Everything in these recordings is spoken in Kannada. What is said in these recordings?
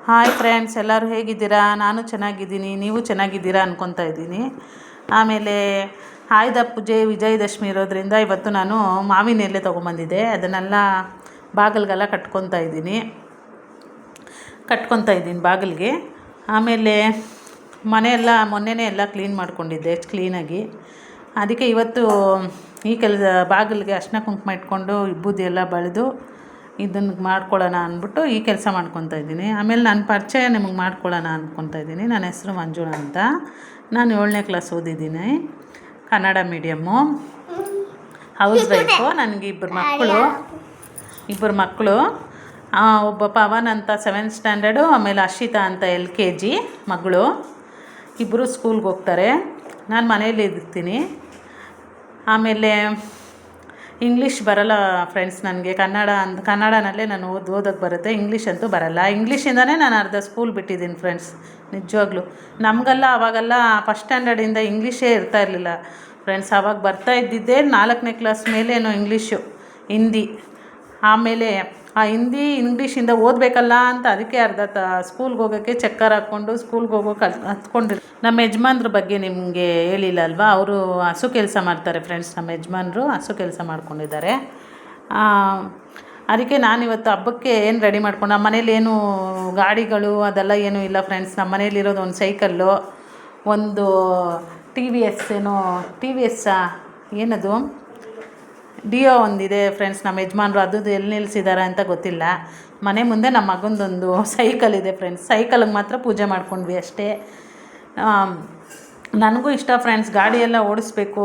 ಹಾಯ್ ಫ್ರೆಂಡ್ಸ್, ಎಲ್ಲರೂ ಹೇಗಿದ್ದೀರಾ? ನಾನು ಚೆನ್ನಾಗಿದ್ದೀನಿ, ನೀವು ಚೆನ್ನಾಗಿದ್ದೀರಾ ಅಂದ್ಕೊತಾ ಇದ್ದೀನಿ. ಆಮೇಲೆ ಆಯುಧ ಪೂಜೆ ವಿಜಯದಶಮಿ ಇರೋದ್ರಿಂದ ಇವತ್ತು ನಾನು ಮಾವಿನ ಎಲೆ ತೊಗೊಂಬಂದಿದ್ದೆ. ಅದನ್ನೆಲ್ಲ ಬಾಗಿಲಿಗೆಲ್ಲ ಕಟ್ಕೊತಾ ಇದ್ದೀನಿ ಬಾಗಿಲಿಗೆ. ಆಮೇಲೆ ಮನೆಯೆಲ್ಲ ಮೊನ್ನೆನೇ ಎಲ್ಲ ಕ್ಲೀನ್ ಮಾಡ್ಕೊಂಡಿದ್ದೆ ಕ್ಲೀನಾಗಿ. ಅದಕ್ಕೆ ಇವತ್ತು ಈ ಬಾಗಿಲಿಗೆ ಅರ್ಶಿನ ಕುಂಕುಮ ಇಟ್ಕೊಂಡು ವಿಭೂತಿ ಎಲ್ಲ ಬಳಿದು ಇದನ್ನು ಮಾಡ್ಕೊಳ್ಳೋಣ ಅಂದ್ಬಿಟ್ಟು ಈ ಕೆಲಸ ಮಾಡ್ಕೊತಾ ಇದ್ದೀನಿ. ಆಮೇಲೆ ನನ್ನ ಪರಿಚಯ ನಿಮಗೆ ಮಾಡ್ಕೊಳ್ಳೋಣ ಅಂದ್ಕೊತಾ ಇದ್ದೀನಿ. ನನ್ನ ಹೆಸರು ಮಂಜುಳಾ ಅಂತ. ನಾನು 7ನೇ ಕ್ಲಾಸ್ ಓದಿದ್ದೀನಿ, ಕನ್ನಡ ಮೀಡಿಯಮ್ಮು, ಹೌಸ್ ವೈಫು. ನನಗೆ ಇಬ್ಬರು ಮಕ್ಕಳು. ಒಬ್ಬ ಪವನ್ ಅಂತ 7th ಸ್ಟ್ಯಾಂಡರ್ಡು, ಆಮೇಲೆ ಅರ್ಷಿತಾ ಅಂತ LKG ಮಗಳು. ಇಬ್ಬರು ಸ್ಕೂಲ್ಗೆ ಹೋಗ್ತಾರೆ. ನಾನು ಮನೇಲಿ ಇರ್ತೀನಿ. ಆಮೇಲೆ ಇಂಗ್ಲೀಷ್ ಬರಲ್ಲ ಫ್ರೆಂಡ್ಸ್ ನನಗೆ. ಕನ್ನಡನಲ್ಲೇ ನಾನು ಓದೋಕ್ಕೆ ಬರುತ್ತೆ, ಇಂಗ್ಲೀಷ್ ಅಂತೂ ಬರಲ್ಲ. ಇಂಗ್ಲೀಷಿಂದನೇ ನಾನು ಅರ್ಧ ಸ್ಕೂಲ್ ಬಿಟ್ಟಿದ್ದೀನಿ ಫ್ರೆಂಡ್ಸ್, ನಿಜವಾಗ್ಲೂ. ನಮಗೆಲ್ಲ ಆವಾಗೆಲ್ಲ ಫಸ್ಟ್ ಸ್ಟ್ಯಾಂಡರ್ಡಿಂದ ಇಂಗ್ಲೀಷೇ ಇರ್ತಾ ಇರಲಿಲ್ಲ ಫ್ರೆಂಡ್ಸ್. ಆವಾಗ ಬರ್ತಾ ಇದ್ದಿದ್ದೇ 4ನೇ ಕ್ಲಾಸ್ ಮೇಲೇನೋ ಇಂಗ್ಲೀಷು, ಹಿಂದಿ. ಆಮೇಲೆ ಆ ಹಿಂದಿ ಇಂಗ್ಲೀಷಿಂದ ಓದಬೇಕಲ್ಲ ಅಂತ ಅದಕ್ಕೆ ಅರ್ಧ ಸ್ಕೂಲ್ಗೆ ಹೋಗೋಕ್ಕೆ ಚಕ್ಕರ್ ಹಾಕ್ಕೊಂಡು ಸ್ಕೂಲ್ಗೆ ಹೋಗೋಕೆ ಹತ್ಕೊಂಡಿರು. ನಮ್ಮ ಯಜಮಾನ್ರ ಬಗ್ಗೆ ನಿಮಗೆ ಹೇಳಿಲ್ಲ ಅಲ್ವಾ? ಅವರು ಹಸು ಕೆಲಸ ಮಾಡ್ತಾರೆ ಫ್ರೆಂಡ್ಸ್. ನಮ್ಮ ಯಜಮಾನ್ರು ಹಸು ಕೆಲಸ ಮಾಡ್ಕೊಂಡಿದ್ದಾರೆ. ಅದಕ್ಕೆ ನಾನಿವತ್ತು ಹಬ್ಬಕ್ಕೆ ಏನು ರೆಡಿ ಮಾಡ್ಕೊಂಡು, ನಮ್ಮ ಮನೇಲಿ ಏನು ಗಾಡಿಗಳು ಅದೆಲ್ಲ ಏನೂ ಇಲ್ಲ ಫ್ರೆಂಡ್ಸ್. ನಮ್ಮ ಮನೇಲಿರೋದು ಒಂದು ಸೈಕಲ್ಲು, ಒಂದು ಟಿ ವಿ ಎಸ್ ಏನದು ಡಿಯೋ ಒಂದಿದೆ ಫ್ರೆಂಡ್ಸ್. ನಮ್ಮ ಯಜಮಾನ್ರು ಅದು ಎಲ್ಲಿ ನಿಲ್ಲಿಸಿದ್ದಾರೆ ಅಂತ ಗೊತ್ತಿಲ್ಲ. ಮನೆ ಮುಂದೆ ನಮ್ಮ ಮಗಂದೊಂದು ಸೈಕಲ್ ಇದೆ ಫ್ರೆಂಡ್ಸ್. ಸೈಕಲ್ಗೆ ಮಾತ್ರ ಪೂಜೆ ಮಾಡ್ಕೊಂಡ್ವಿ ಅಷ್ಟೇ. ನನಗೂ ಇಷ್ಟ ಫ್ರೆಂಡ್ಸ್ ಗಾಡಿಯೆಲ್ಲ ಓಡಿಸ್ಬೇಕು.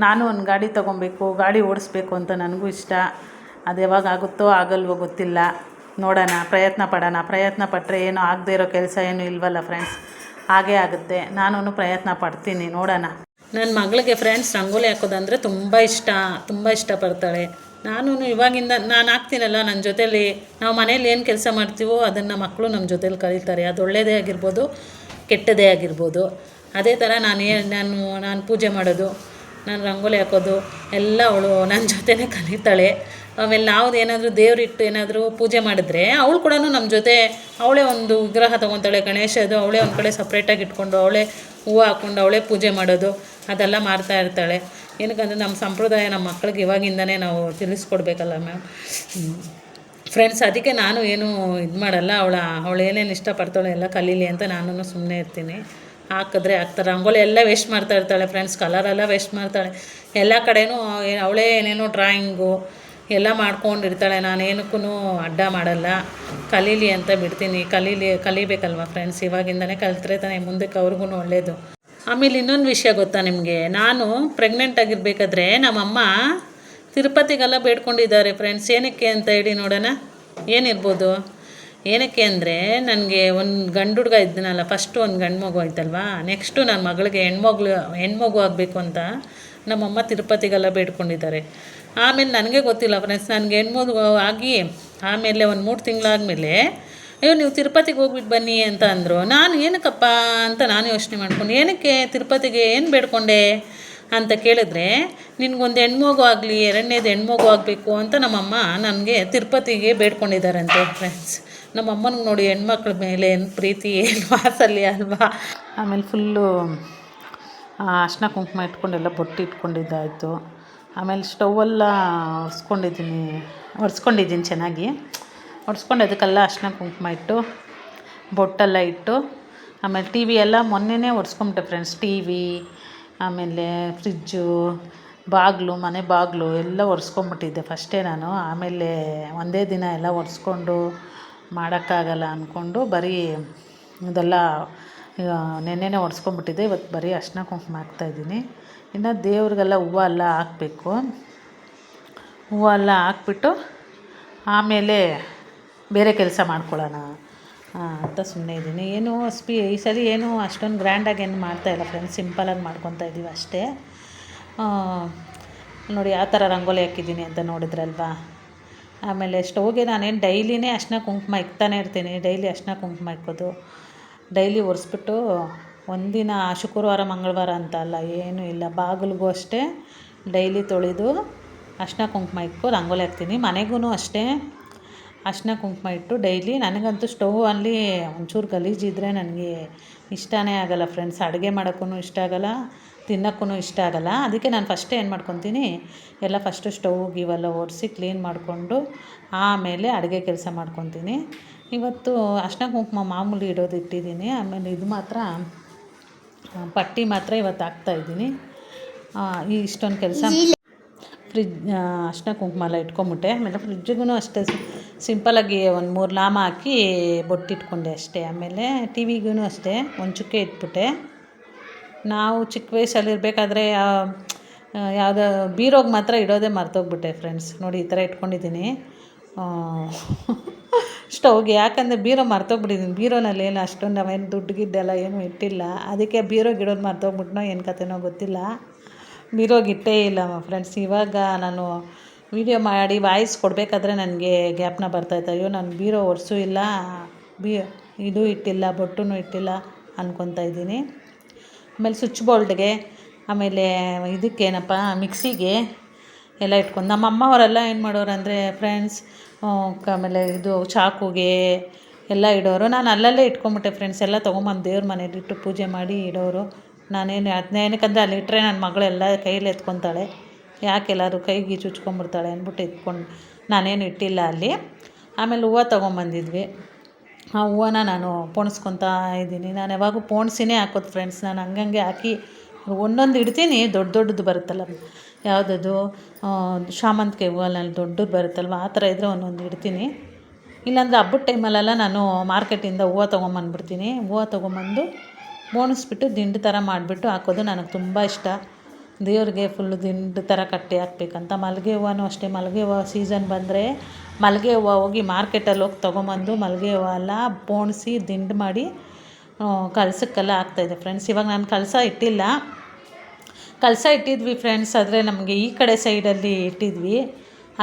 ನಾನು ಒಂದು ಗಾಡಿ ತೊಗೊಬೇಕು, ಗಾಡಿ ಓಡಿಸ್ಬೇಕು ಅಂತ ನನಗೂ ಇಷ್ಟ. ಅದು ಯಾವಾಗ ಆಗುತ್ತೋ ಆಗಲ್ವೋ ಗೊತ್ತಿಲ್ಲ, ನೋಡೋಣ, ಪ್ರಯತ್ನ ಪಟ್ಟರೆ ಏನೋ ಆಗದೇ ಇರೋ ಕೆಲಸ ಏನೂ ಇಲ್ವಲ್ಲ ಫ್ರೆಂಡ್ಸ್. ಹಾಗೇ ಆಗುತ್ತೆ. ನಾನು ಪ್ರಯತ್ನ ಪಡ್ತೀನಿ, ನೋಡೋಣ. ನನ್ನ ಮಗಳಿಗೆ ಫ್ರೆಂಡ್ಸ್ ರಂಗೋಲಿ ಹಾಕೋದಂದರೆ ತುಂಬ ಇಷ್ಟಪಡ್ತಾಳೆ. ನಾನು ಇವಾಗಿಂದ ನಾನು ಹಾಕ್ತೀನಲ್ಲ ನನ್ನ ಜೊತೇಲಿ. ನಾವು ಮನೇಲಿ ಏನು ಕೆಲಸ ಮಾಡ್ತೀವೋ ಅದನ್ನು ಮಕ್ಕಳು ನಮ್ಮ ಜೊತೇಲಿ ಕಲಿತಾರೆ. ಅದು ಒಳ್ಳೆಯದೇ ಆಗಿರ್ಬೋದು, ಕೆಟ್ಟದೇ ಆಗಿರ್ಬೋದು. ಅದೇ ಥರ ನಾನು ಪೂಜೆ ಮಾಡೋದು, ನಾನು ರಂಗೋಲಿ ಹಾಕೋದು ಎಲ್ಲ ಅವಳು ನನ್ನ ಜೊತೆನೇ ಕಲಿತಾಳೆ. ಆಮೇಲೆ ನಾವು ಏನಾದರೂ ದೇವರಿಟ್ಟು ಏನಾದರೂ ಪೂಜೆ ಮಾಡಿದ್ರೆ ಅವಳು ಕೂಡ ನಮ್ಮ ಜೊತೆ, ಅವಳೇ ಒಂದು ವಿಗ್ರಹ ತೊಗೊತಾಳೆ, ಗಣೇಶದು. ಅವಳೇ ಒಂದು ಕಡೆ ಸಪ್ರೇಟಾಗಿ ಇಟ್ಕೊಂಡು ಅವಳೇ ಹೂವು ಹಾಕ್ಕೊಂಡು ಅವಳೇ ಪೂಜೆ ಮಾಡೋದು ಅದೆಲ್ಲ ಮಾಡ್ತಾ ಇರ್ತಾಳೆ. ಏನಕ್ಕಂದರೆ ನಮ್ಮ ಸಂಪ್ರದಾಯ ನಮ್ಮ ಮಕ್ಕಳಿಗೆ ಇವಾಗಿಂದನೇ ನಾವು ತಿಳಿಸ್ಕೊಡ್ಬೇಕಲ್ಲ ಮ್ಯಾಮ್ ಫ್ರೆಂಡ್ಸ್. ಅದಕ್ಕೆ ನಾನು ಏನು ಇದು ಮಾಡಲ್ಲ. ಅವಳು ಏನೇನು ಇಷ್ಟಪಡ್ತಾಳೆ ಎಲ್ಲ ಕಲೀಲಿ ಅಂತ ನಾನು ಸುಮ್ಮನೆ ಇರ್ತೀನಿ. ಹಾಕಿದ್ರೆ ಹಾಕ್ತಾರೆ. ರಂಗೋಲಿ ಎಲ್ಲ ವೇಸ್ಟ್ ಮಾಡ್ತಾ ಇರ್ತಾಳೆ ಫ್ರೆಂಡ್ಸ್, ಕಲರೆಲ್ಲ ವೇಸ್ಟ್ ಮಾಡ್ತಾಳೆ. ಎಲ್ಲ ಕಡೆನೂ ಅವಳೇ ಏನೇನೋ ಡ್ರಾಯಿಂಗು ಎಲ್ಲ ಮಾಡ್ಕೊಂಡಿರ್ತಾಳೆ. ನಾನೇನಕ್ಕೂ ಅಡ್ಡ ಮಾಡಲ್ಲ, ಕಲೀಲಿ ಅಂತ ಬಿಡ್ತೀನಿ. ಕಲಿಬೇಕಲ್ವ ಫ್ರೆಂಡ್ಸ್, ಇವಾಗಿಂದನೇ ಕಲಿತ್ರೆ ತಾನೇ ಮುಂದಕ್ಕೆ ಅವ್ರಿಗೂ ಒಳ್ಳೆಯದು. ಆಮೇಲೆ ಇನ್ನೊಂದು ವಿಷಯ ಗೊತ್ತಾ ನಿಮಗೆ? ನಾನು ಪ್ರೆಗ್ನೆಂಟ್ ಆಗಿರಬೇಕಾದ್ರೆ ನಮ್ಮಮ್ಮ ತಿರುಪತಿಗೆಲ್ಲ ಬೇಡ್ಕೊಂಡಿದ್ದಾರೆ ಫ್ರೆಂಡ್ಸ್. ಏನಕ್ಕೆ ಅಂತ ಹೇಳಿ ನೋಡೋಣ. ಏನಿರ್ಬೋದು? ಏನಕ್ಕೆ ಅಂದರೆ ನನಗೆ ಒಂದು ಗಂಡು ಹುಡುಗ ಇದ್ದನಲ್ಲ, ಫಸ್ಟು ಒಂದು ಗಂಡು ಮಗು ಆಯ್ತಲ್ವಾ, ನೆಕ್ಸ್ಟು ನನ್ನ ಮಗಳಿಗೆ ಹೆಣ್ಮಗು ಆಗಬೇಕು ಅಂತ ನಮ್ಮಮ್ಮ ತಿರುಪತಿಗೆಲ್ಲ ಬೇಡ್ಕೊಂಡಿದ್ದಾರೆ. ಆಮೇಲೆ ನನಗೆ ಗೊತ್ತಿಲ್ಲ ಫ್ರೆಂಡ್ಸ್, ನನಗೆ ಹೆಣ್ಮಗು ಆಗಿ ಆಮೇಲೆ ಒಂದು 3 ತಿಂಗಳಾದಮೇಲೆ ಅಯ್ಯೋ ನೀವು ತಿರುಪತಿಗೆ ಹೋಗ್ಬಿಟ್ಟು ಬನ್ನಿ ಅಂತ ಅಂದರು. ನಾನು ಏನಕ್ಕಪ್ಪ ಅಂತ ನಾನು ಯೋಚನೆ ಮಾಡ್ಕೊಂಡು, ಏನಕ್ಕೆ ತಿರುಪತಿಗೆ ಏನು ಬೇಡ್ಕೊಂಡೆ ಅಂತ ಕೇಳಿದ್ರೆ, ನಿನಗೊಂದು ಹೆಣ್ಮಗು ಆಗಲಿ, 2ನೇದು ಹೆಣ್ಮಗು ಆಗಬೇಕು ಅಂತ ನಮ್ಮಮ್ಮ ನನಗೆ ತಿರುಪತಿಗೆ ಬೇಡ್ಕೊಂಡಿದ್ದಾರಂತೆ ಫ್ರೆಂಡ್ಸ್. ನಮ್ಮಮ್ಮನಿಗೆ ನೋಡಿ ಹೆಣ್ಮಕ್ಳ ಮೇಲೆ ಏನು ಪ್ರೀತಿ, ಏನು ವಾತ್ಸಲ್ಯ ಅಲ್ವಾ. ಆಮೇಲೆ ಫುಲ್ಲು ಅರ್ಶಿನ ಕುಂಕುಮ ಇಟ್ಕೊಂಡೆಲ್ಲ ಬೊಟ್ಟು ಇಟ್ಕೊಂಡಿದ್ದಾಯಿತು. ಆಮೇಲೆ ಸ್ಟೌವೆಲ್ಲ ಒರೆಸ್ಕೊಂಡಿದ್ದೀನಿ ಚೆನ್ನಾಗಿ. ಒರೆಸ್ಕೊಂಡು ಅದಕ್ಕೆಲ್ಲ ಅರ್ಶಿನ ಕುಂಕುಮ ಇಟ್ಟು ಬೊಟ್ಟೆಲ್ಲ ಇಟ್ಟು, ಆಮೇಲೆ ಟಿ ವಿ ಎಲ್ಲ ಮೊನ್ನೆನೇ ಒರೆಸ್ಕೊಂಬಿಟ್ಟೆ ಫ್ರೆಂಡ್ಸ್. ಟಿ ವಿ, ಆಮೇಲೆ ಫ್ರಿಜ್ಜು, ಮನೆ ಬಾಗಿಲು ಎಲ್ಲ ಒರೆಸ್ಕೊಂಬಿಟ್ಟಿದ್ದೆ ಫಸ್ಟೇ ನಾನು. ಆಮೇಲೆ ಒಂದೇ ದಿನ ಎಲ್ಲ ಒರೆಸ್ಕೊಂಡು ಮಾಡೋಕ್ಕಾಗಲ್ಲ ಅಂದ್ಕೊಂಡು ಬರೀ ಇದೆಲ್ಲ ನೆನ್ನೆನೇ ಒರೆಸ್ಕೊಂಬಿಟ್ಟಿದ್ದೆ. ಇವತ್ತು ಬರೀ ಅರ್ಶಿನ ಕುಂಕುಮ ಹಾಕ್ತಾಯಿದ್ದೀನಿ. ಇನ್ನು ದೇವ್ರಿಗೆಲ್ಲ ಹೂವು ಎಲ್ಲ ಹಾಕಬೇಕು. ಹೂವು ಎಲ್ಲ ಹಾಕ್ಬಿಟ್ಟು ಆಮೇಲೆ ಬೇರೆ ಕೆಲಸ ಮಾಡ್ಕೊಳ್ಳೋಣ ಅಂತ ಸುಮ್ಮನೆ ಇದ್ದೀನಿ. ಈ ಸಲ ಏನು ಅಷ್ಟೊಂದು ಗ್ರ್ಯಾಂಡಾಗಿ ಏನು ಮಾಡ್ತಾಯಿಲ್ಲ ಫ್ರೆಂಡ್ಸ್, ಸಿಂಪಲಾಗಿ ಮಾಡ್ಕೊತಾ ಇದ್ದೀವಿ ಅಷ್ಟೇ. ನೋಡಿ ಯಾವ ಥರ ರಂಗೋಲಿ ಹಾಕಿದ್ದೀನಿ ಅಂತ ನೋಡಿದ್ರಲ್ವಾ. ಆಮೇಲೆ ಸ್ಟವ್ಗೆ ನಾನೇನು ಡೈಲಿನೇ ಅರ್ಶಿನ ಕುಂಕುಮ ಇಕ್ತಾನೆ ಇರ್ತೀನಿ. ಡೈಲಿ ಅರ್ಶಿನ ಕುಂಕುಮ ಇಕ್ಕೋದು, ಡೈಲಿ ಒರೆಸ್ಬಿಟ್ಟು ಒಂದಿನ ಶುಕ್ರವಾರ ಮಂಗಳವಾರ ಅಂತ ಅಲ್ಲ, ಏನೂ ಇಲ್ಲ, ಬಾಗಿಲಿಗೂ ಅಷ್ಟೇ ಡೈಲಿ ತೊಳೆದು ಅರ್ಶಿನ ಕುಂಕುಮ ಇಕ್ಕು ರಂಗೋಲಿ ಹಾಕ್ತೀನಿ. ಮನೆಗೂ ಅಷ್ಟೇ ಅರಿಶಿನ ಕುಂಕುಮ ಇಟ್ಟು ಡೈಲಿ. ನನಗಂತೂ ಸ್ಟವ್ ಅಲ್ಲಿ ಒಂಚೂರು ಗಲೀಜಿದ್ರೆ ನನಗೆ ಇಷ್ಟನೇ ಆಗಲ್ಲ ಫ್ರೆಂಡ್ಸ್. ಅಡುಗೆ ಮಾಡೋಕ್ಕೂ ಇಷ್ಟ ಆಗಲ್ಲ, ತಿನ್ನೋಕ್ಕೂ ಇಷ್ಟ ಆಗಲ್ಲ. ಅದಕ್ಕೆ ನಾನು ಫಸ್ಟೇ ಏನು ಮಾಡ್ಕೊತೀನಿ, ಎಲ್ಲ ಫಸ್ಟು ಸ್ಟವ್ ಇವೆಲ್ಲ ಒರೆಸಿ ಕ್ಲೀನ್ ಮಾಡಿಕೊಂಡು ಆಮೇಲೆ ಅಡುಗೆ ಕೆಲಸ ಮಾಡ್ಕೊತೀನಿ. ಇವತ್ತು ಅರಿಶಿನ ಕುಂಕುಮ ಮಾಮೂಲಿ ಇಡೋದು ಇಟ್ಟಿದ್ದೀನಿ. ಆಮೇಲೆ ಇದು ಮಾತ್ರ ಪಟ್ಟಿ ಮಾತ್ರ ಇವತ್ತು ಹಾಕ್ತಾಯಿದ್ದೀನಿ. ಇಷ್ಟೊಂದು ಕೆಲಸ ಅರಿಶಿನ ಕುಂಕುಮ ಎಲ್ಲ ಇಟ್ಕೊಂಬಿಟ್ಟೆ. ಆಮೇಲೆ ಫ್ರಿಜ್ಜಿಗೂ ಅಷ್ಟೇ ಸಿಂಪಲಾಗಿ ಒಂದು 3 ನಾಮ ಹಾಕಿ ಬೊಟ್ಟಿಟ್ಕೊಂಡೆ ಅಷ್ಟೇ. ಆಮೇಲೆ ಟಿ ವಿಗೂ ಅಷ್ಟೇ ಒಂದು ಚುಕ್ಕೆ ಇಟ್ಬಿಟ್ಟೆ. ನಾವು ಚಿಕ್ಕ ವಯಸ್ಸಲ್ಲಿರಬೇಕಾದ್ರೆ ಯಾವುದೋ ಬೀರೋಗೆ ಮಾತ್ರ ಇಡೋದೇ ಮರ್ತೋಗ್ಬಿಟ್ಟೆ ಫ್ರೆಂಡ್ಸ್. ನೋಡಿ ಈ ಥರ ಇಟ್ಕೊಂಡಿದ್ದೀನಿ ಸ್ಟವ್ಗೆ. ಯಾಕಂದರೆ ಬೀರೋ ಮರ್ತೋಗ್ಬಿಟ್ಟಿದ್ದೀನಿ. ಬೀರೋನಲ್ಲಿ ಏನು ಅಷ್ಟೊಂದು ನಾವೇನು ದುಡ್ಡು ಗಿಡ್ಡೆಲ್ಲ ಏನೂ ಇಟ್ಟಿಲ್ಲ. ಅದಕ್ಕೆ ಬೀರೋಗೆ ಇಡೋದು ಮರ್ತೋಗ್ಬಿಟ್ನೋ ಏನು ಕತೆನೋ ಗೊತ್ತಿಲ್ಲ, ಬೀರೋಗೆ ಇಟ್ಟೇ ಇಲ್ಲ ಫ್ರೆಂಡ್ಸ್. ಇವಾಗ ನಾನು ವೀಡಿಯೋ ಮಾಡಿ ವಾಯ್ಸ್ ಕೊಡಬೇಕಾದ್ರೆ ನನಗೆ ಜ್ಞಾಪನ ಬರ್ತಾಯಿತ್ತು, ಅಯ್ಯೋ ನಾನು ಬೀರೋ ಒರೆಸೂ ಇಲ್ಲ, ಇದು ಇಟ್ಟಿಲ್ಲ, ಬೊಟ್ಟೂ ಇಟ್ಟಿಲ್ಲ ಅಂದ್ಕೊತಾ ಇದ್ದೀನಿ. ಆಮೇಲೆ ಸ್ವಿಚ್ ಬೋರ್ಡ್ಗೆ, ಆಮೇಲೆ ಇದಕ್ಕೇನಪ್ಪ ಮಿಕ್ಸಿಗೆ ಎಲ್ಲ ಇಟ್ಕೊಂಡು ನಮ್ಮ ಅಮ್ಮವರೆಲ್ಲ ಏನು ಮಾಡೋರು ಅಂದರೆ ಫ್ರೆಂಡ್ಸ್, ಆಮೇಲೆ ಇದು ಚಾಕುಗೆ ಎಲ್ಲ ಇಡೋರು. ನಾನು ಅಲ್ಲಲ್ಲೇ ಇಟ್ಕೊಂಬಿಟ್ಟೆ ಫ್ರೆಂಡ್ಸ್. ಎಲ್ಲ ತೊಗೊಂಬಂದು ದೇವ್ರ ಮನೇಲಿಟ್ಟು ಪೂಜೆ ಮಾಡಿ ಇಡೋರು. ನಾನೇನು ಏನಕ್ಕಂದರೆ ಅಲ್ಲಿ ಇಟ್ಟರೆ ನನ್ನ ಮಗಳೆಲ್ಲ ಕೈಯಲ್ಲಿ ಎತ್ಕೊತಾಳೆ, ಯಾಕೆ ಎಲ್ಲರೂ ಕೈಗೆ ಚುಚ್ಕೊಂಬಿಡ್ತಾಳೆ ಅಂದ್ಬಿಟ್ಟು ಎತ್ಕೊಂಡು ನಾನೇನು ಇಟ್ಟಿಲ್ಲ ಅಲ್ಲಿ. ಆಮೇಲೆ ಹೂವು ತೊಗೊಂಬಂದಿದ್ವಿ. ಆ ಹೂವನ್ನ ನಾನು ಪೋಣಿಸ್ಕೊತಾ ಇದ್ದೀನಿ. ನಾನು ಯಾವಾಗೂ ಪೋಣಿಸಿನೇ ಹಾಕೋದು ಫ್ರೆಂಡ್ಸ್. ನಾನು ಹಂಗಂಗೆ ಹಾಕಿ ಒಂದೊಂದು ಇಡ್ತೀನಿ. ದೊಡ್ಡದು ಬರುತ್ತಲ್ಲ, ಯಾವುದದು ಶಾಮಂತಿಗೆ ಹೂವಲ್ಲಿ ದೊಡ್ಡದು ಬರುತ್ತಲ್ವ, ಆ ಥರ ಇದ್ದರೆ ಒಂದೊಂದು ಇಡ್ತೀನಿ. ಇಲ್ಲಾಂದರೆ ಹಬ್ಬದ ಟೈಮಲ್ಲೆಲ್ಲ ನಾನು ಮಾರ್ಕೆಟಿಂದ ಹೂವು ತೊಗೊಂಬಂದ್ಬಿಡ್ತೀನಿ. ಹೂವು ತೊಗೊಂಬಂದು ಪೋಣಿಸ್ಬಿಟ್ಟು ದಿಂಡು ಥರ ಮಾಡಿಬಿಟ್ಟು ಹಾಕೋದು ನನಗೆ ತುಂಬ ಇಷ್ಟ. ದೇವ್ರಿಗೆ ಫುಲ್ಲು ದಿಂಡು ಥರ ಕಟ್ಟಿ ಹಾಕ್ಬೇಕಂತ. ಮಲ್ಲಿಗೆ ಹೂವನೂ ಅಷ್ಟೇ. ಮಲ್ಲಿಗೆ ಹೂವು ಸೀಸನ್ ಬಂದರೆ ಮಲ್ಲಿಗೆ ಹೂವು ಹೋಗಿ ಮಾರ್ಕೆಟಲ್ಲಿ ಹೋಗಿ ತೊಗೊಂಬಂದು ಮಲ್ಲಿಗೆ ಹೂವು ಎಲ್ಲ ಪೋಣಿಸಿ ದಿಂಡು ಮಾಡಿ ಕಳಸಕ್ಕೆಲ್ಲ ಹಾಕ್ತಾಯಿದ್ದೆ ಫ್ರೆಂಡ್ಸ್. ಇವಾಗ ನಾನು ಕಳಸ ಇಟ್ಟಿಲ್ಲ. ಕಳಸ ಇಟ್ಟಿದ್ವಿ ಫ್ರೆಂಡ್ಸ್, ಆದರೆ ನಮಗೆ ಈ ಕಡೆ ಸೈಡಲ್ಲಿ ಇಟ್ಟಿದ್ವಿ.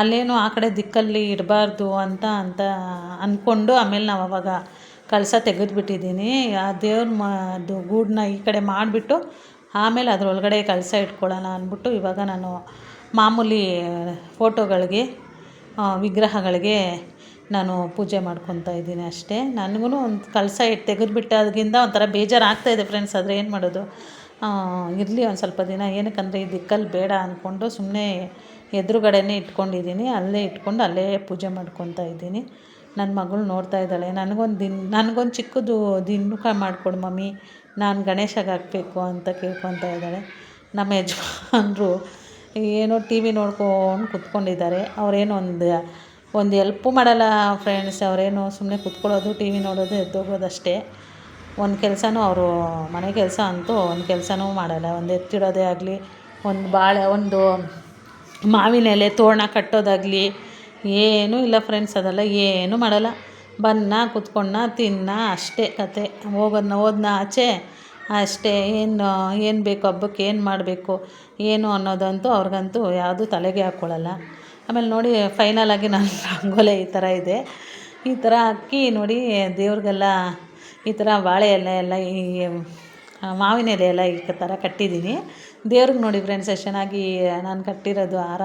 ಅಲ್ಲೇನೋ ಆ ಕಡೆ ದಿಕ್ಕಲ್ಲಿ ಇಡಬಾರ್ದು ಅಂತ ಅಂದ್ಕೊಂಡು ಆಮೇಲೆ ನಾವು ಅವಾಗ ಕಳಸ ತೆಗೆದುಬಿಟ್ಟಿದ್ದೀನಿ. ಆ ದೇವ್ರ ಅದು ಗೂಡನ್ನ ಈ ಕಡೆ ಮಾಡಿಬಿಟ್ಟು ಆಮೇಲೆ ಅದರೊಳಗಡೆ ಕಳಸ ಇಟ್ಕೊಳ್ಳೋಣ ಅಂದ್ಬಿಟ್ಟು ಇವಾಗ ನಾನು ಮಾಮೂಲಿ ಫೋಟೋಗಳಿಗೆ, ವಿಗ್ರಹಗಳಿಗೆ ನಾನು ಪೂಜೆ ಮಾಡ್ಕೊತಾ ಇದ್ದೀನಿ ಅಷ್ಟೇ. ನನಗೂ ಒಂದು ಕಳಸ ತೆಗೆದುಬಿಟ್ಟಾಗಿಂದ ಒಂಥರ ಬೇಜಾರು ಆಗ್ತಾಯಿದೆ ಫ್ರೆಂಡ್ಸ್. ಆದರೆ ಏನು ಮಾಡೋದು, ಇರಲಿ ಒಂದು ಸ್ವಲ್ಪ ದಿನ. ಏನಕ್ಕಂದರೆ ಈ ದಿಕ್ಕಲ್ಲಿ ಬೇಡ ಅಂದ್ಕೊಂಡು ಸುಮ್ಮನೆ ಎದುರುಗಡೆನೇ ಇಟ್ಕೊಂಡಿದ್ದೀನಿ. ಅಲ್ಲೇ ಇಟ್ಕೊಂಡು ಅಲ್ಲೇ ಪೂಜೆ ಮಾಡ್ಕೊತಾ ಇದ್ದೀನಿ. ನನ್ನ ಮಗಳು ನೋಡ್ತಾ ಇದ್ದಾಳೆ, ನನಗೊಂದು ಚಿಕ್ಕದು ದಿಂಡು ಮಾಡಿಕೊಡು ಮಮ್ಮಿ, ನಾನು ಗಣೇಶಗೆ ಹಾಕಬೇಕು ಅಂತ ಕೇಳ್ಕೊತಾ ಇದ್ದಾಳೆ. ನಮ್ಮ ಯಜಮಾನರು ಏನೋ ಟಿ ವಿ ನೋಡ್ಕೊಂಡು ಕೂತ್ಕೊಂಡಿದ್ದಾರೆ. ಅವರೇನು ಒಂದು ಎಲ್ಪು ಮಾಡಲ್ಲ ಫ್ರೆಂಡ್ಸ್. ಅವರೇನು ಸುಮ್ಮನೆ ಕೂತ್ಕೊಳ್ಳೋದು, ಟಿ ವಿ ನೋಡೋದು, ಎದ್ದೋಗೋದಷ್ಟೇ. ಒಂದು ಕೆಲಸನೂ ಅವರು ಮನೆ ಕೆಲಸ ಅಂತೂ ಒಂದು ಕೆಲಸನೂ ಮಾಡಲ್ಲ. ಒಂದು ಎತ್ತಿಡೋದೇ ಆಗಲಿ, ಒಂದು ಮಾವಿನ ಎಲೆ ತೋರಣ ಕಟ್ಟೋದಾಗಲಿ ಏನೂ ಇಲ್ಲ ಫ್ರೆಂಡ್ಸ್. ಅದೆಲ್ಲ ಏನೂ ಮಾಡಲ್ಲ. ಕೂತ್ಕೊಂಡ ತಿನ್ನ ಅಷ್ಟೇ ಕತೆ. ಹೋದ್ನ ಆಚೆ ಅಷ್ಟೇ. ಏನು ಬೇಕು ಹಬ್ಬಕ್ಕೆ, ಏನು ಮಾಡಬೇಕು ಏನು ಅನ್ನೋದಂತೂ ಅವ್ರಿಗಂತೂ ಯಾವುದೂ ತಲೆಗೆ ಹಾಕ್ಕೊಳ್ಳಲ್ಲ. ಆಮೇಲೆ ನೋಡಿ ಫೈನಲಾಗಿ ನನ್ನ ರಂಗೋಲಿ ಈ ಥರ ಇದೆ. ಈ ಥರ ಹಾಕಿ ನೋಡಿ ದೇವ್ರಿಗೆಲ್ಲ ಈ ಥರ ಬಾಳೆ ಎಲೆ ಎಲ್ಲ, ಈ ಮಾವಿನ ಎಲೆ ಎಲ್ಲ ಈ ಥರ ಕಟ್ಟಿದ್ದೀನಿ. ದೇವ್ರಿಗೆ ನೋಡಿ ಫ್ರೆಂಡ್ಸ್ ಎಷ್ಟು ಚೆನ್ನಾಗಿ ನಾನು ಕಟ್ಟಿರೋದು ಹಾರ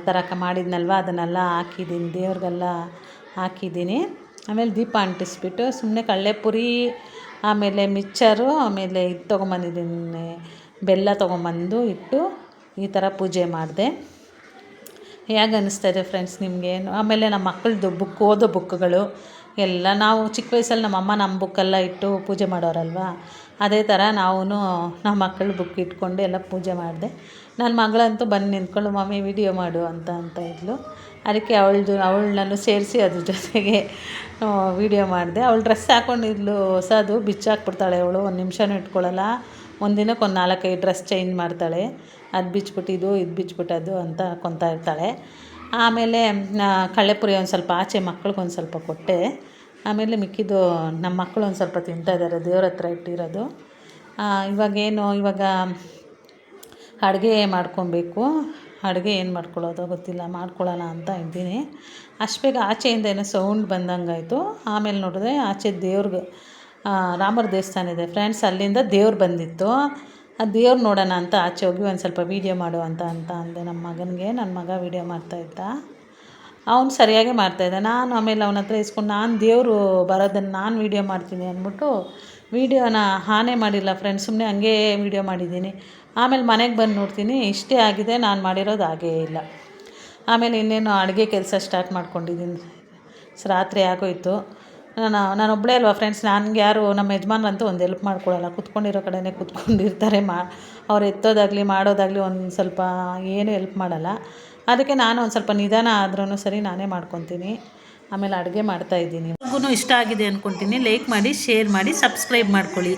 ಥರ ಮಾಡಿದ್ನಲ್ವ, ಅದನ್ನೆಲ್ಲ ಹಾಕಿದ್ದೀನಿ, ದೇವ್ರಿಗೆಲ್ಲ ಹಾಕಿದ್ದೀನಿ. ಆಮೇಲೆ ದೀಪ ಅಂಟಿಸ್ಬಿಟ್ಟು ಸುಮ್ಮನೆ ಕಡಲೆಪುರಿ, ಆಮೇಲೆ ಮಿಕ್ಚರು, ಆಮೇಲೆ ಇದು ತೊಗೊಂಬಂದಿದ್ದೀನಿ, ಬೆಲ್ಲ ತೊಗೊಂಬಂದು ಇಟ್ಟು ಈ ಥರ ಪೂಜೆ ಮಾಡಿದೆ. ಹೇಗೆ ಅನ್ನಿಸ್ತಾಯಿದೆ ಫ್ರೆಂಡ್ಸ್ ನಿಮಗೆ? ಆಮೇಲೆ ನಮ್ಮ ಮಕ್ಕಳದ್ದು ಓದೋ ಬುಕ್ಗಳು ಎಲ್ಲ ನಾವು ಚಿಕ್ಕ ವಯಸ್ಸಲ್ಲಿ ನಮ್ಮ ಬುಕ್ಕೆಲ್ಲ ಇಟ್ಟು ಪೂಜೆ ಮಾಡೋರಲ್ವ, ಅದೇ ಥರ ನಾವು ನಮ್ಮ ಮಕ್ಕಳ ಬುಕ್ ಇಟ್ಕೊಂಡು ಎಲ್ಲ ಪೂಜೆ ಮಾಡಿದೆ. ನನ್ನ ಮಗಳಂತೂ ಬಂದು ನಿಂತ್ಕೊಂಡು ಮಮ್ಮಿ ವಿಡಿಯೋ ಮಾಡು ಅಂತ ಇದ್ಲು. ಅದಕ್ಕೆ ಅವಳನ್ನು ಸೇರಿಸಿ ಅದ್ರ ಜೊತೆಗೆ ವಿಡಿಯೋ ಮಾಡಿದೆ. ಅವಳು ಡ್ರೆಸ್ ಹಾಕ್ಕೊಂಡಿದ್ಲು ಹೊಸದು, ಬಿಚ್ಚಾಕ್ಬಿಡ್ತಾಳೆ ಅವಳು, ಒಂದು ನಿಮಿಷನೂ ಇಟ್ಕೊಳ್ಳಲ್ಲ. ಒಂದು ದಿನಕ್ಕೆ ಒಂದು 4-5 ಡ್ರೆಸ್ ಚೇಂಜ್ ಮಾಡ್ತಾಳೆ. ಅದು ಬಿಚ್ಬಿಟ್ಟಿದ್ದು ಇದು ಬಿಚ್ಬಿಟ್ಟದ್ದು ಅಂತ ಹಾಕ್ಕೊತಾ ಇರ್ತಾಳೆ. ಆಮೇಲೆ ಕಡಲೆಪುರಿ ಒಂದು ಸ್ವಲ್ಪ ಆಚೆ ಮಕ್ಳಿಗೊಂದು ಸ್ವಲ್ಪ ಕೊಟ್ಟೆ. ಆಮೇಲೆ ಮಿಕ್ಕಿದ್ದು ನಮ್ಮ ಮಕ್ಕಳು ಒಂದು ಸ್ವಲ್ಪ ತಿಂತಾಯಿದ್ದಾರೆ, ದೇವ್ರ ಹತ್ರ ಇಟ್ಟಿರೋದು. ಇವಾಗ ಅಡುಗೆ ಮಾಡ್ಕೊಬೇಕು. ಅಡುಗೆ ಏನು ಮಾಡ್ಕೊಳ್ಳೋದೋ ಗೊತ್ತಿಲ್ಲ, ಮಾಡ್ಕೊಳ್ಳೋಣ ಅಂತ ಇದ್ದೀನಿ. ಅಷ್ಟು ಬೇಗ ಆಚೆಯಿಂದ ಏನೋ ಸೌಂಡ್ ಬಂದಂಗಾಯಿತು. ಆಮೇಲೆ ನೋಡಿದ್ರೆ ಆಚೆ ದೇವ್ರಿಗೆ ರಾಮರ ದೇವಸ್ಥಾನ ಇದೆ ಫ್ರೆಂಡ್ಸ್, ಅಲ್ಲಿಂದ ದೇವ್ರು ಬಂದಿತ್ತು. ಆ ದೇವ್ರು ನೋಡೋಣ ಅಂತ ಆಚೆ ಹೋಗಿ ಒಂದು ಸ್ವಲ್ಪ ವೀಡಿಯೋ ಮಾಡು ಅಂತ ಅಂದೆ ನಮ್ಮ ಮಗನಿಗೆ. ನನ್ನ ಮಗ ವೀಡಿಯೋ ಮಾಡ್ತಾಯಿದ್ದ. ಅವ್ನು ಸರಿಯಾಗಿ ಮಾಡ್ತಾಯಿದ್ದ. ನಾನು ಆಮೇಲೆ ಅವನ ಹತ್ರ ಇಸ್ಕೊಂಡು ನಾನು ದೇವರು ಬರೋದನ್ನು ನಾನು ವೀಡಿಯೋ ಮಾಡ್ತೀನಿ ಅಂದ್ಬಿಟ್ಟು ವೀಡಿಯೋನ ಆನೇ ಮಾಡಿಲ್ಲ ಫ್ರೆಂಡ್ಸ್, ಸುಮ್ಮನೆ ಹಂಗೇ ವೀಡಿಯೋ ಮಾಡಿದ್ದೀನಿ. ಆಮೇಲೆ ಮನೆಗೆ ಬಂದು ನೋಡ್ತೀನಿ ಇಷ್ಟೇ ಆಗಿದೆ, ನಾನು ಮಾಡಿರೋದು ಆಗೇ ಇಲ್ಲ. ಆಮೇಲೆ ಇನ್ನೇನು ಅಡುಗೆ ಕೆಲಸ ಸ್ಟಾರ್ಟ್ ಮಾಡ್ಕೊಂಡಿದ್ದೀನಿ. ರಾತ್ರಿ ಆಗೋಯ್ತು. ನಾನೊಬ್ಬಳೇ ಅಲ್ವಾ ಫ್ರೆಂಡ್ಸ್, ನನಗೆ ಯಾರು ನಮ್ಮ ಯಜಮಾನ್ರಂತೂ ಒಂದು ಹೆಲ್ಪ್ ಮಾಡ್ಕೊಡಲ್ಲ, ಕೂತ್ಕೊಂಡಿರೋ ಕಡೆಯೇ ಕೂತ್ಕೊಂಡಿರ್ತಾರೆ. ಅವ್ರು ಎತ್ತೋದಾಗಲಿ ಮಾಡೋದಾಗಲಿ ಒಂದು ಸ್ವಲ್ಪ ಏನೂ ಹೆಲ್ಪ್ ಮಾಡಲ್ಲ. ಅದಕ್ಕೆ ನಾನು ಒಂದು ಸ್ವಲ್ಪ ನಿಧಾನ ಆದ್ರೂ ಸರಿ ನಾನೇ ಮಾಡ್ಕೊತೀನಿ. ಆಮೇಲೆ ಅಡುಗೆ ಮಾಡ್ತಾಯಿದ್ದೀನಿ. ನಿಮಗೂ ಇಷ್ಟ ಆಗಿದೆ ಅಂದ್ಕೊತೀನಿ. ಲೈಕ್ ಮಾಡಿ, ಶೇರ್ ಮಾಡಿ, ಸಬ್ಸ್ಕ್ರೈಬ್ ಮಾಡ್ಕೊಳ್ಳಿ.